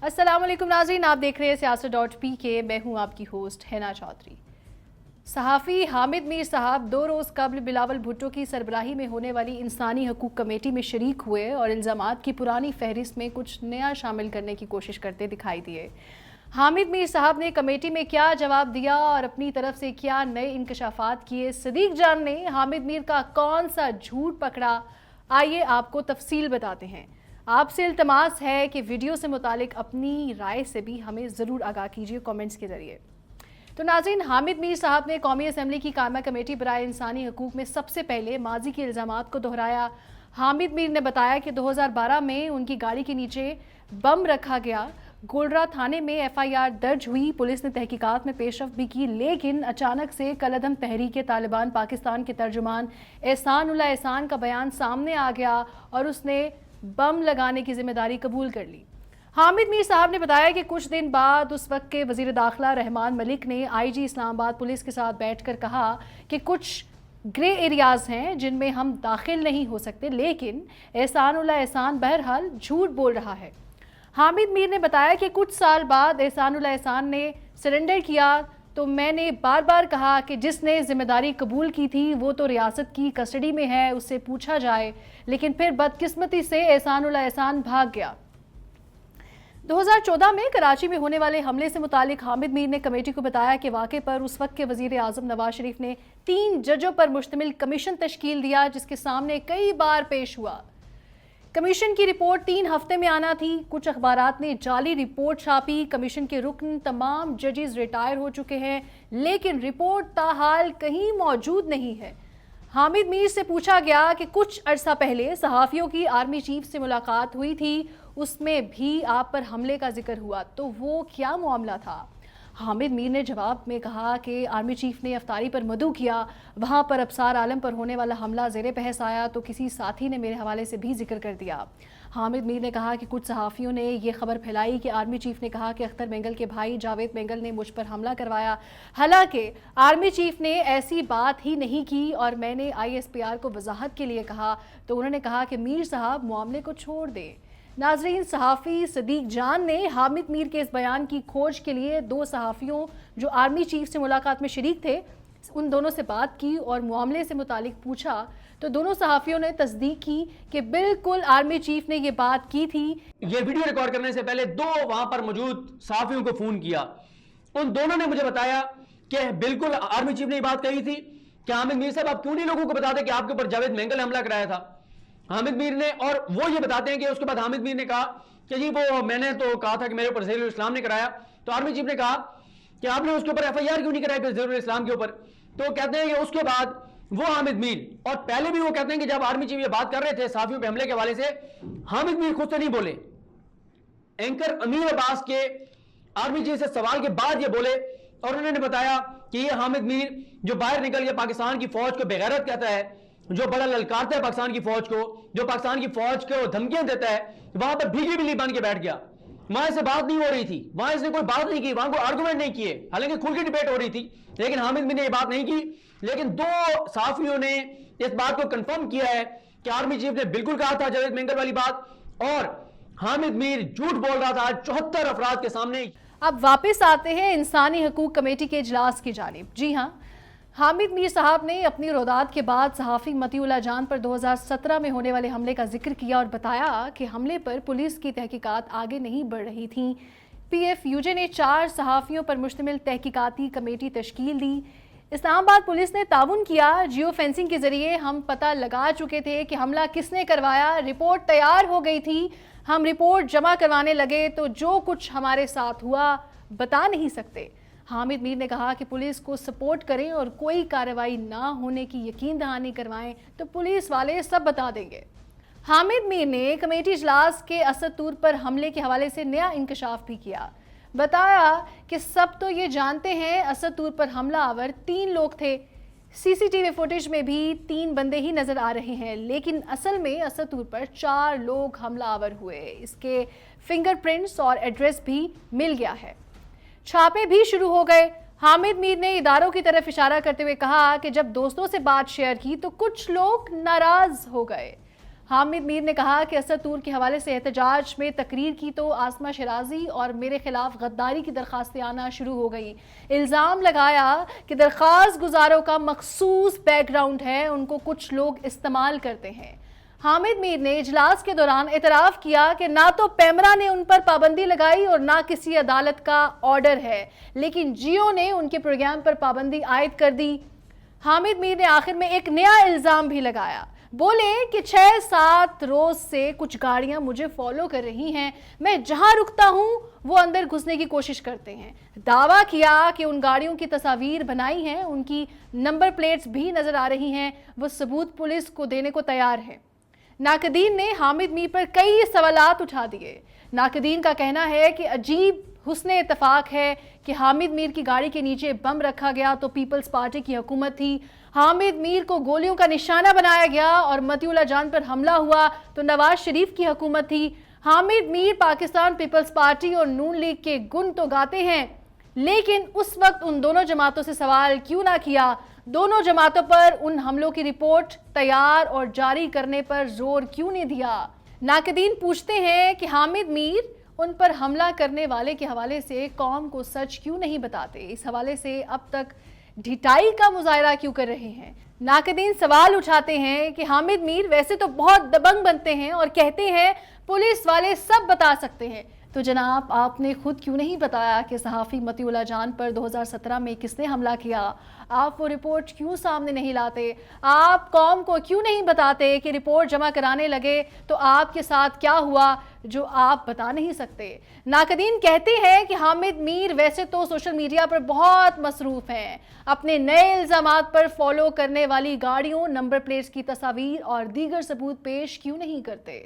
अस्सलाम वालेकुम नाज़रीन, आप देख रहे हैं सियासत.pk। मैं हूं आपकी होस्ट हैना चौधरी। सहाफ़ी हामिद मीर साहब 2 रोज़ कबल बिलावल भुट्टो की सरबराही में होने वाली इंसानी हकूक़ कमेटी में शरीक हुए और इल्ज़ामात की पुरानी फहरिस्त में कुछ नया शामिल करने की कोशिश करते दिखाई दिए। हामिद मीर साहब ने कमेटी में क्या जवाब दिया और अपनी तरफ से क्या नए इंकशाफात किए, सदीक जान ने हामिद मीर का कौन सा झूठ पकड़ा, आइए आपको तफसील बताते हैं। आपसे इल्तमास है कि वीडियो से मुतालिक अपनी राय से भी हमें ज़रूर आगाह कीजिए कमेंट्स के ज़रिए। तो नाज़रीन, हामिद मीर साहब ने कौमी असम्बली की कायमा कमेटी बराए इंसानी हकूक़ में सबसे पहले माजी के इल्ज़ामात को दोहराया। हामिद मीर ने बताया कि 2012 में उनकी गाड़ी के नीचे बम रखा गया। गोलरा थाने में FIR दर्ज हुई, पुलिस ने तहकीकात में पेशरफ भी की, लेकिन अचानक से कलअदम तहरीक तालिबान पाकिस्तान के तर्जुमान एहसान उल्लाह एहसान का बयान सामने आ गया और उसने बम लगाने की जिम्मेदारी कबूल कर ली। हामिद मीर साहब ने बताया कि कुछ दिन बाद उस वक्त के वज़ीर दाखिला रहमान मलिक ने IG इस्लामाबाद पुलिस के साथ बैठकर कहा कि कुछ ग्रे एरियाज़ हैं जिनमें हम दाखिल नहीं हो सकते, लेकिन एहसान उल्लाह एहसान बहरहाल झूठ बोल रहा है। हामिद मीर ने बताया कि कुछ साल बाद एहसान उल्लाह एहसान ने सरेंडर किया तो मैंने बार बार कहा कि जिसने जिम्मेदारी कबूल की थी वो तो रियासत की कस्टडी में है, उससे पूछा जाए, लेकिन फिर बदकिस्मती से एहसान उल्लाह एहसान भाग गया। 2014 में कराची में होने वाले हमले से मुतालिक हामिद मीर ने कमेटी को बताया कि वाक़े पर उस वक्त के वज़ीर आज़म नवाज शरीफ ने 3 जजों पर मुश्तमिल कमीशन तश्कील दिया, जिसके सामने कई बार पेश हुआ। कमीशन की रिपोर्ट 3 हफ्ते में आना थी। कुछ अखबारात ने जाली रिपोर्ट छापी। कमीशन के रुकन तमाम जजेस रिटायर हो चुके हैं, लेकिन रिपोर्ट ताहाल कहीं मौजूद नहीं है। हामिद मीर से पूछा गया कि कुछ अरसा पहले सहाफ़ियों की आर्मी चीफ से मुलाकात हुई थी, उसमें भी आप पर हमले का जिक्र हुआ, तो वो क्या मामला था? हामिद मीर ने जवाब में कहा कि आर्मी चीफ ने अफ्तारी पर मदऊ किया, वहाँ पर अबसार आलम पर होने वाला हमला ज़ेरे बहस आया तो किसी साथी ने मेरे हवाले से भी जिक्र कर दिया। हामिद मीर ने कहा कि कुछ सहाफ़ियों ने यह खबर फैलाई कि आर्मी चीफ ने कहा कि अख्तर मेंगल के भाई जावेद मेंगल ने मुझ पर हमला करवाया। हालांकि आर्मी चीफ ने ऐसी बात ही नहीं की और मैंने ISPR को वजाहत के लिए कहा तो उन्होंने कहा कि मीर साहब मामले को छोड़ दें। नाजरीन, सहाफ़ी सदीक जान ने हामिद मीर के इस बयान की खोज के लिए 2 सहाफ़ियों जो आर्मी चीफ से मुलाकात में शरीक थे उन दोनों से बात की और मामले से मुतालिक पूछा तो दोनों सहाफ़ियों ने तस्दीक की कि बिल्कुल आर्मी चीफ ने ये बात की थी। ये वीडियो रिकॉर्ड करने से पहले 2 वहां पर मौजूद सहाफ़ियों को फ़ोन किया। उन दोनों ने मुझे बताया कि बिल्कुल आर्मी चीफ ने ये बात कही थी कि हामिद मीर साहब आप क्यों नहीं लोगों को बताते कि आपके ऊपर जावेद मेंगल ने हमला कराया था। हामिद मीर ने, और वो ये बताते हैं कि उसके बाद हामिद मीर ने कहा कि जी वो मैंने तो कहा था कि मेरे ऊपर ज़हीरुल इस्लाम ने कराया, तो आर्मी चीफ ने कहा कि आपने उसके ऊपर FIR क्यों नहीं कराई फिर ज़हीरुल इस्लाम के ऊपर। तो कहते हैं कि उसके बाद वो हामिद मीर, और पहले भी वो कहते हैं कि जब आर्मी चीफ ये बात कर रहे थे सहाफ़ियों पे हमले के हवाले से, हामिद मीर खुद से नहीं बोले, एंकर अमीर अब्बास के आर्मी चीफ से सवाल के बाद ये बोले और उन्होंने बताया कि ये हामिद मीर जो बाहर निकल के पाकिस्तान की फौज को बेगैरत कहता है, जो बड़ा ललकारता है पाकिस्तान की फौज को, जो पाकिस्तान की फौज को धमकियां देता है, वहां पर भीगी बिल्ली बन के बैठ गया। वहां से बात नहीं हो रही थी, वहां इसने कोई बात नहीं की, वहां कोई आर्गुमेंट नहीं किए, हालांकि खुल की डिबेट हो रही थी, लेकिन हामिद मीर ने ये बात नहीं की। लेकिन 2 सहाफ़ियों ने इस बात को कंफर्म किया है कि आर्मी चीफ ने बिल्कुल कहा था जावेद मेंगल वाली बात, और हामिद मीर झूठ बोल रहा था 74 अफराद के सामने। अब वापस आते हैं इंसानी हकूक़ कमेटी के इजलास की जानिब। जी हाँ, हामिद मीर साहब ने अपनी रोदात के बाद सहाफ़ी मतीउल्लाह जान पर 2017 में होने वाले हमले का जिक्र किया और बताया कि हमले पर पुलिस की तहकीकात आगे नहीं बढ़ रही थी। PFUJ ने 4 सहाफ़ियों पर मुश्तमिल तहकीकाती कमेटी तश्कील दी। इस्लामाबाद पुलिस ने ताउन किया। जियो फेंसिंग के ज़रिए हम पता लगा चुके थे कि हमला किसने करवाया, रिपोर्ट तैयार हो गई थी, हम रिपोर्ट जमा करवाने लगे तो जो कुछ हमारे साथ हुआ बता नहीं सकते। हामिद मीर ने कहा कि पुलिस को सपोर्ट करें और कोई कार्रवाई ना होने की यकीन दहानी करवाएं तो पुलिस वाले सब बता देंगे। हामिद मीर ने कमेटी इजलास के असद तूर पर हमले के हवाले से नया इंकशाफ भी किया। बताया कि सब तो ये जानते हैं असद तूर पर हमला आवर 3 लोग थे, CCTV फुटेज में भी 3 बंदे ही नजर आ रहे हैं, लेकिन असल में असद तूर पर 4 लोग हमला आवर हुए। इसके फिंगरप्रिंट्स और एड्रेस भी मिल गया है, छापे भी शुरू हो गए। हामिद मीर ने इदारों की तरफ इशारा करते हुए कहा कि जब दोस्तों से बात शेयर की तो कुछ लोग नाराज हो गए। حامد میر نے کہا کہ اسد طور کے حوالے سے احتجاج میں تقریر کی تو آسمہ شیرازی اور میرے خلاف غداری کی درخواستیں آنا شروع ہو گئی. الزام لگایا کہ درخواست گزاروں کا مخصوص بیک گراؤنڈ ہے, ان کو کچھ لوگ استعمال کرتے ہیں. حامد میر نے اجلاس کے دوران اعتراف کیا کہ نہ تو پیمرا نے ان پر پابندی لگائی اور نہ کسی عدالت کا آرڈر ہے, لیکن جیو نے ان کے پروگرام پر پابندی عائد کر دی. حامد میر نے آخر میں ایک نیا الزام بھی لگایا. بولے کہ 6-7 روز سے کچھ گاڑیاں مجھے فالو کر رہی ہیں, میں جہاں رکتا ہوں وہ اندر گھسنے کی کوشش کرتے ہیں. دعویٰ کیا کہ ان گاڑیوں کی تصاویر بنائی ہیں, ان کی نمبر پلیٹس بھی نظر آ رہی ہیں, وہ ثبوت پولیس کو دینے کو تیار ہے. ناقدین نے حامد میر پر کئی سوالات اٹھا دیے. ناقدین کا کہنا ہے کہ عجیب حسن اتفاق ہے کہ حامد میر کی گاڑی کے نیچے بم رکھا گیا تو پیپلز پارٹی کی حکومت تھی, حامد میر کو گولیوں کا نشانہ بنایا گیا اور مطیع اللہ جان پر حملہ ہوا تو نواز شریف کی حکومت تھی. حامد میر پاکستان پیپلز پارٹی اور نون لیگ کے گن تو گاتے ہیں, لیکن اس وقت ان دونوں جماعتوں سے سوال کیوں نہ کیا, دونوں جماعتوں پر ان حملوں کی رپورٹ تیار اور جاری کرنے پر زور کیوں نہیں دیا. ناقدین پوچھتے ہیں کہ حامد میر ان پر حملہ کرنے والے کے حوالے سے قوم کو سچ کیوں نہیں بتاتے, اس حوالے سے اب تک ڈھٹائی کا مظاہرہ کیوں کر رہے ہیں. ناقدین سوال اٹھاتے ہیں کہ حامد میر ویسے تو بہت دبنگ بنتے ہیں اور کہتے ہیں پولیس والے سب بتا سکتے ہیں, تو جناب آپ نے خود کیوں نہیں بتایا کہ صحافی مطیع اللہ جان پر 2017 میں کس نے حملہ کیا؟ آپ وہ رپورٹ کیوں سامنے نہیں لاتے؟ آپ قوم کو کیوں نہیں بتاتے کہ رپورٹ جمع کرانے لگے تو آپ کے ساتھ کیا ہوا جو آپ بتا نہیں سکتے؟ ناقدین کہتے ہیں کہ حامد میر ویسے تو سوشل میڈیا پر بہت مصروف ہیں, اپنے نئے الزامات پر فالو کرنے والی گاڑیوں, نمبر پلیٹس کی تصاویر اور دیگر ثبوت پیش کیوں نہیں کرتے؟